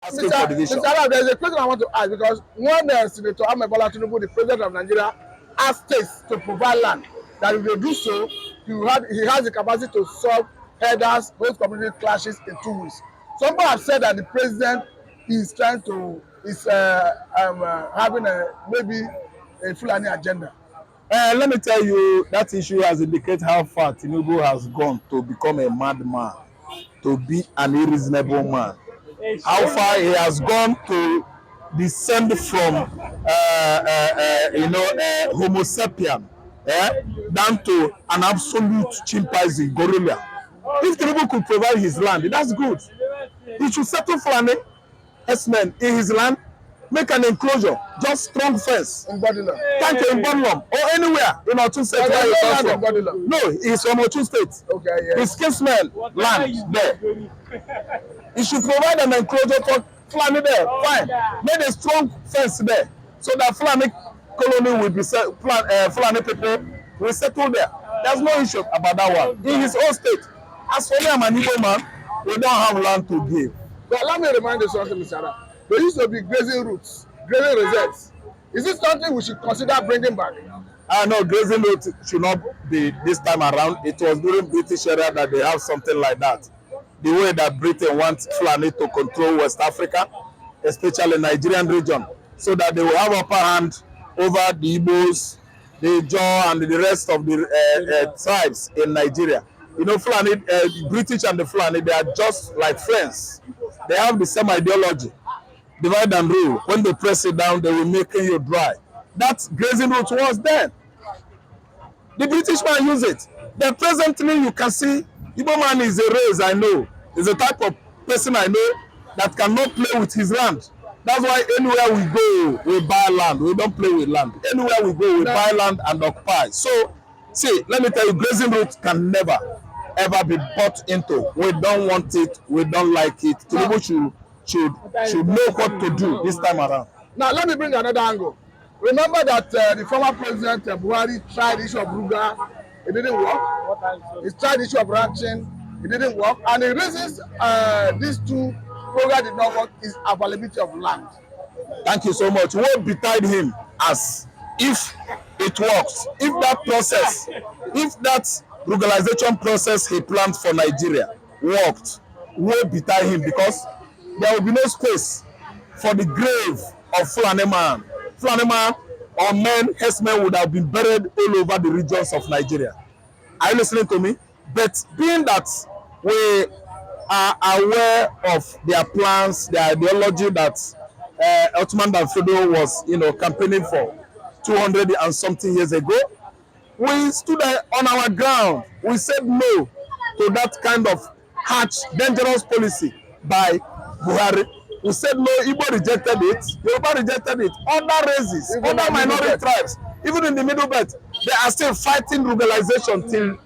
asking for division. Mr. Arab, there is a question I want to ask because when Senator Bola Armed Tinubu, the president of Nigeria, asked states to provide land, that if they do so, he has the capacity to solve herders, host community clashes in 2 weeks. Some people have said that the president is having maybe a Fulani agenda. Let me tell you, that issue has indicated how far Tinubu has gone to become a madman, to be an irreasonable man. How far he has gone to descend from, Homo sapien, down to an absolute chimpanzee, gorilla. If Tinubu could provide his land, that's good. He should settle Fulani herdsmen in his land, make an enclosure, just strong fence. In Bodila. Thank you, in Bodilum or anywhere in Otun State where he comes from. No, he's from Otun State. Okay, yes. His kinsmen land there. He should provide an enclosure for Fulani there. Fine. Make a strong fence there so that Fulani colony will be Fulani people will settle there. There's no issue about that one. In his own state, as for me, I'm an Igbo man, we don't have land to give. But let me remind you something, Mr. Adam. There used to be grazing routes, grazing reserves. Is this something we should consider bringing back? No, grazing route should not be this time around. It was during British era that they have something like that. The way that Britain wants Fulani to control West Africa, especially Nigerian region, so that they will have upper hand over the Igbos, the Jaw, and the rest of the tribes in Nigeria. You know, Fulani, the British and the Fulani, they are just like friends. They have the same ideology. Divide and rule. When they press it down, they will make you dry. That grazing route was then. The British man use it. Then presently, you can see, Igbo man is a race I know. Is a type of person I know that cannot play with his land. That's why anywhere we go, we buy land. We don't play with land. Anywhere we go, we buy land and occupy. So, see, let me tell you, grazing route can never, ever be bought into. We don't want it. We don't like it. Tinubu should know what to do this time around. Now, let me bring another angle. Remember that the former president Buhari tried the issue of Ruga. It didn't work. He tried the issue of ranching. It didn't work. And the reasons these two programs did not work is availability of land. Thank you so much. What betide him as if it works, if that legalization process he planned for Nigeria worked, what betide him, because there will be no space for the grave of Fulani man. Fulani man or men, herdsmen would have been buried all over the regions of Nigeria. Are you listening to me? But being that we are aware of their plans, their ideology that Ottoman Danfodio was, campaigning for 200 and something years ago, we stood on our ground. We said no to that kind of harsh, dangerous policy by Buhari. We said no. Igbo rejected it. Yoruba rejected it. Other races, other minority tribes, even in the Middle Belt, they are still fighting legalization till